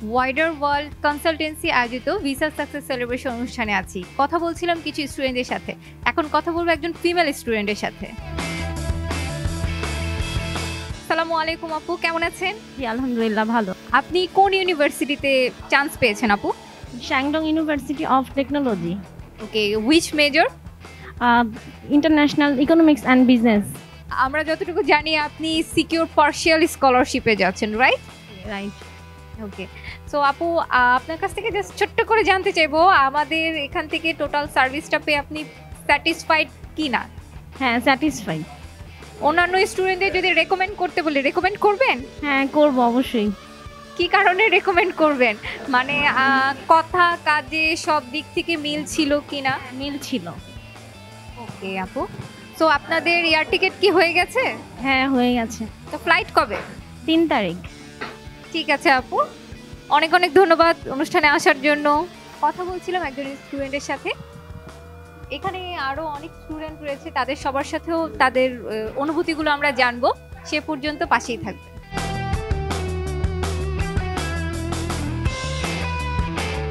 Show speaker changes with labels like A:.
A: Wider world consultancy আয়োজিত visa success celebration অনুষ্ঠানে আছি। কথা বলছিলাম কিছু স্টুডেন্টদের সাথে, এখন কথা বলবো একজন ফিমেল স্টুডেন্টের সাথে। আসসালামু আলাইকুম আপু, কেমন আছেন?
B: জি আলহামদুলিল্লাহ ভালো।
A: আপনি কোন ইউনিভার্সিটিতে চান্স পেয়েছেন আপু?
B: Shandong university of technology,
A: okay, which major?
B: International economics and business.
A: আমরা যতটুকু জানি আপনি সিকিউর পার্শিয়াল স্কলারশিপে যাচ্ছেন, রাইট?
B: রাইট।
A: ওকে, সো আপু আপনার কাছ থেকে জাস্ট ছোট্ট করে জানতে চাইবো, আমাদের এখান থেকে টোটাল সার্ভিসটা পেয়ে আপনি স্যাটিসফাইড কি না?
B: হ্যাঁ স্যাটিসফাই।
A: অন্যান্য স্টুডেন্টদের যদি রেকমেন্ড করতে বলি, রেকমেন্ড করবেন?
B: হ্যাঁ করব অবশ্যই।
A: কি কারণে রেকমেন্ড করবেন? মানে কথা কাজে সব দিক থেকে মিল ছিল কিনা?
B: মিল ছিল।
A: ওকে আপু, সো আপনাদের এয়ার টিকেট কি হয়ে গেছে?
B: হ্যাঁ হয়ে গেছে।
A: তো ফ্লাইট কবে?
B: 3 তারিখ।
A: ঠিক আছে আপু, অনেক অনেক ধন্যবাদ অনুষ্ঠানে আসার জন্য। কথা বলছিলাম একজন স্টুডেন্টের সাথে, এখানে আরো অনেক স্টুডেন্ট রয়েছে, তাদের সবার সাথেও তাদের অনুভূতিগুলো আমরা জানবো। সে পর্যন্ত পাশেই থাকবে।